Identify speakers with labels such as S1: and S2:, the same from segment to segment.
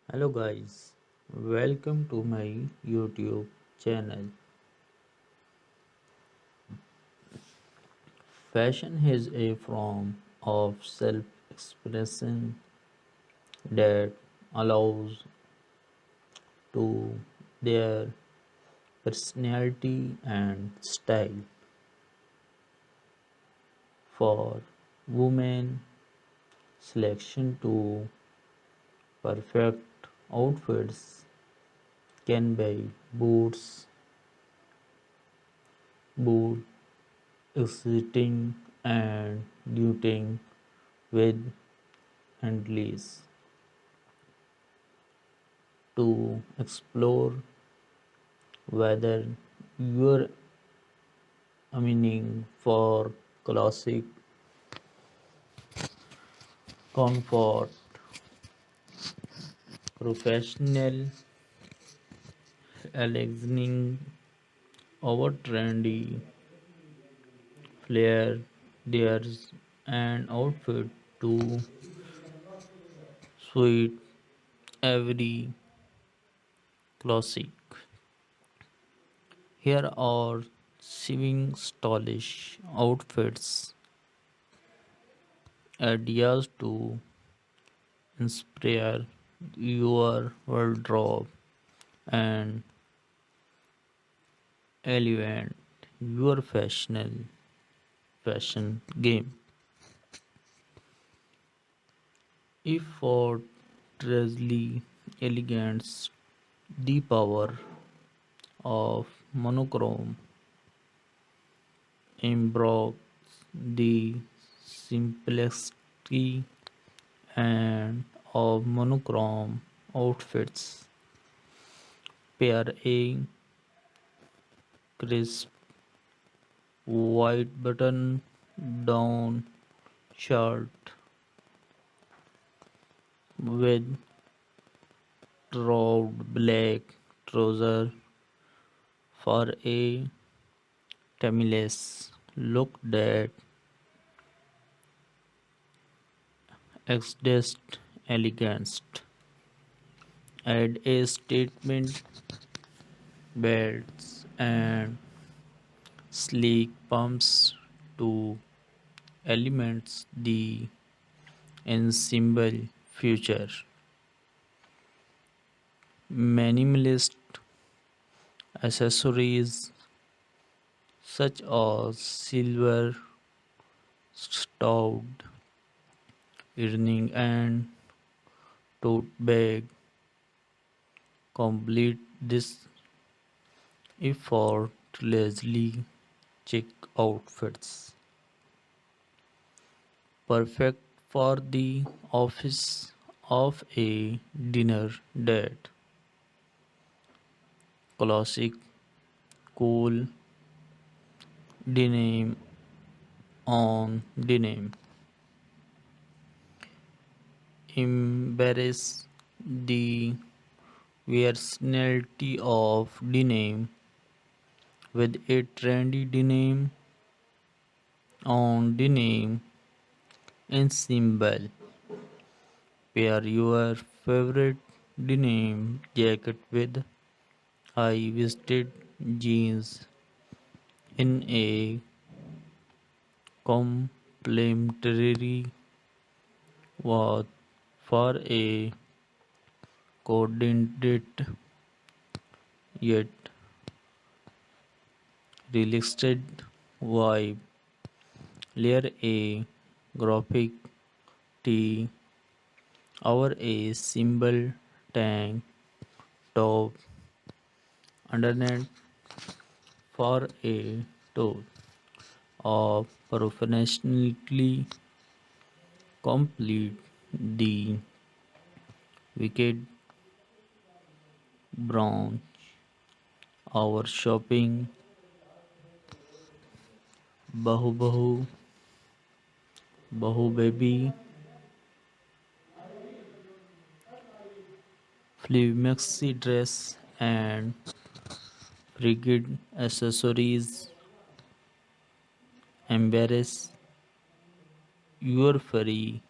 S1: Hello guys, welcome to my YouTube channel. Fashion is a form of self-expression that allows to their personality and style. For women, selection to perfect outfits can be boot exciting and duting with handles to explore whether you're aiming for classic comfort, professional elegance, over trendy flair, there's an outfit to suit every classic. Here are seven stylish outfits, ideas to inspire your wardrobe and elevate your fashion game. Effortlessly elegance, the power of monochrome embroids the simplicity and of monochrome outfits. Pair a crisp white button down shirt with round black trouser for a timeless look that exudes elegance. Add a statement belts and sleek pumps to elements the ensemble future. Minimalist accessories such as silver stout earring and tote bag complete this effortlessly chic outfits. Perfect for the office of a dinner date. Classic cool denim on denim. Embrace the versatility of denim with a trendy denim on denim ensemble. Pair your favorite denim jacket with high-waisted jeans in a complementary wash for a coordinated yet relaxed vibe. Layer a graphic tee over a simple tank top underneath for a toe of professionally complete the wicked brown. Our shopping Bahu Bahu Bahu Baby Flea Maxi dress and frigid accessories embrace your furry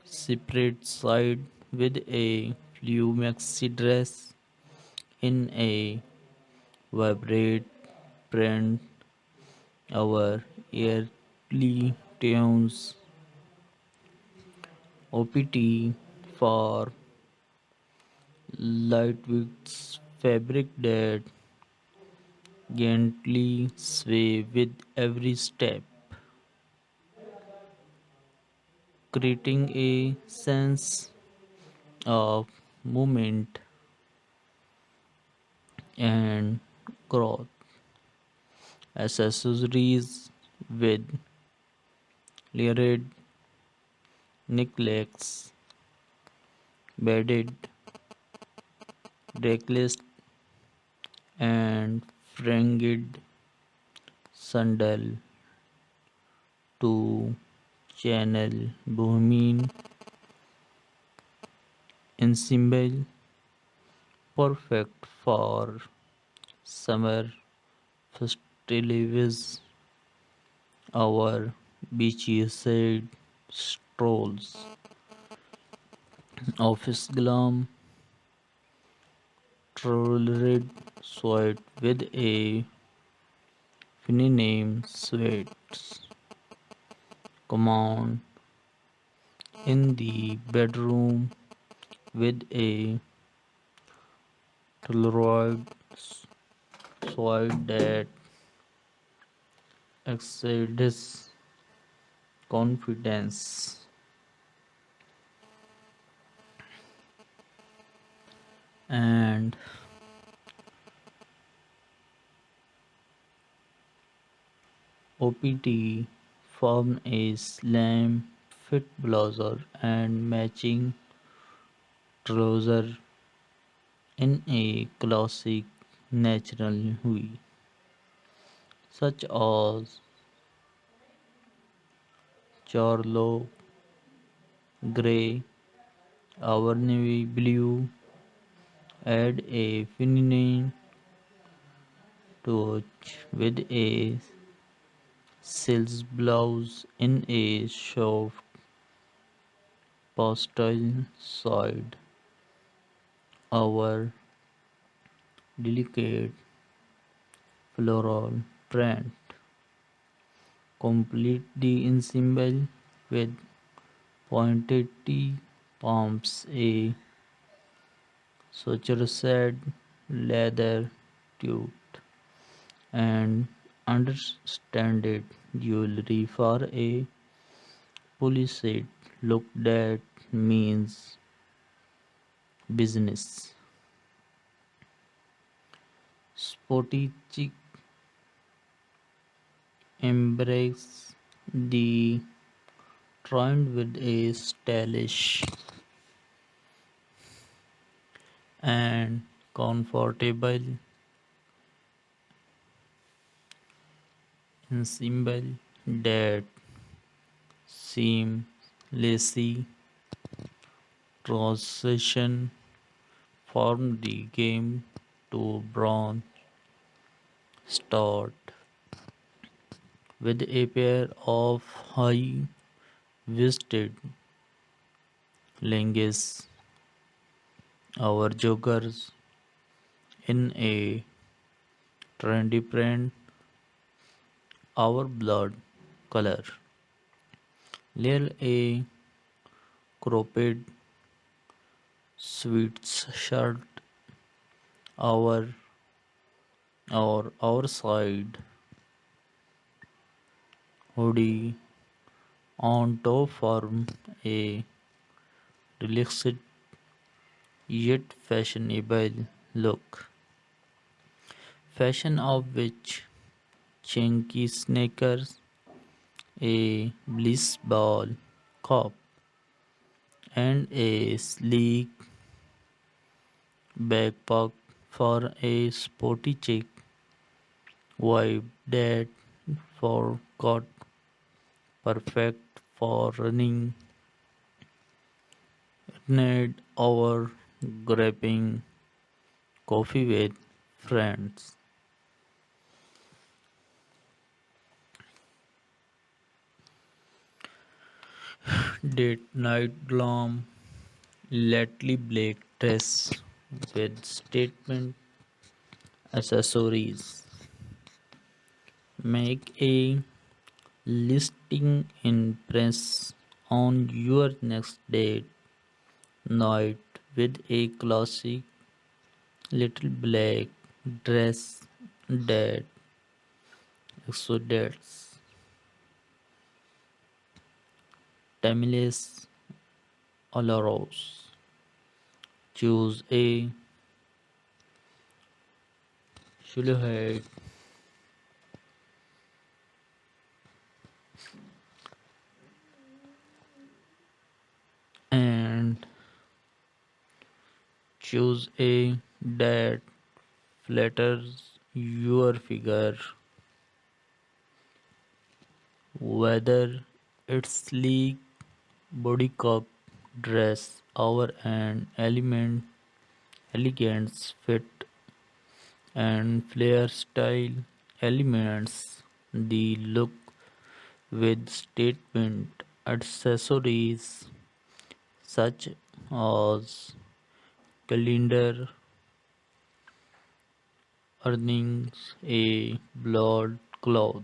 S1: separate side with a blue maxi dress in a vibrant print. Our early tunes OPT for lightweight fabric that gently sway with every step, creating a sense of movement and growth. Accessories with layered necklace, beaded necklace, and fringed sandal to channel bohemian ensemble, perfect for summer festivities, our beachside strolls, office glam, tailored suit with a feminine sweats, command in the bedroom with a tailored suit that exceeds confidence. And OPT form a slim fit blazer and matching trouser in a classic natural hue, such as charlotte gray or navy blue, add a feminine touch with a silk blouse in a soft pastel shade. Our delicate floral print complete the ensemble with pointed T palms, a sutured leather tube, and understated jewelry for a polished look that means business. Sporty chic embrace the trend with a stylish and comfortable ensemble that seamlessly transition from the game to bronze start with a pair of high waisted leggings. Our joggers in a trendy print, our blood color. Layer a cropped sweatshirt, our our side hoodie on top form a relaxed yet fashionable look. Fashion of which chunky sneakers, a bliss ball cap, and a sleek backpack for a sporty chic vibe that forgot perfect for running, need or grabbing coffee with friends. Date night glam Lately black dress with statement accessories. Make a listing in press on your next date night with a classic little black dress that exudes timeless allures. Choose a silhouette and choose a that flatters your figure, whether it's sleek bodycup dress or an elegant fit and flare style elements the look with statement accessories such as calendar earnings, a blood cloth,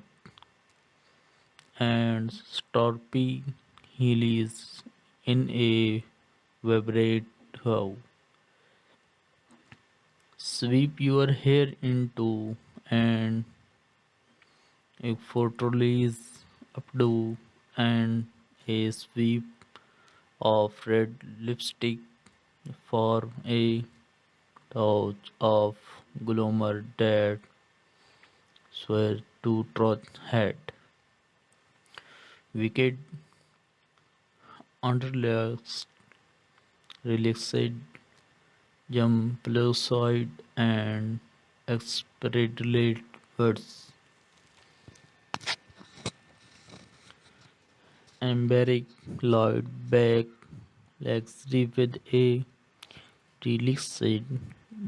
S1: and storpy heelys in a vibrate how. Sweep your hair into and a fortalice updo and a sweep of red lipstick for a touch of glamour that swear to truth head. Wicked underlayers relaxed jump side and expedite words. Embarrass Lloyd back luxury with a relaxed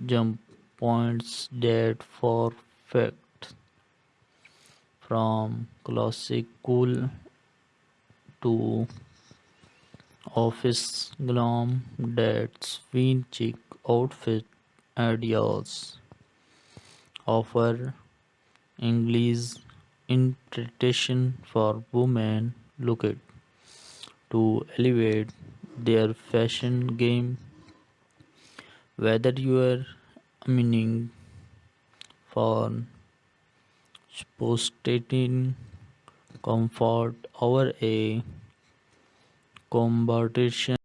S1: jump points that for fact from classic cool to office glam that swing chic outfit ideas offer English interpretation for women looking to elevate their fashion game, whether you are aiming for spontaneous comfort or a competition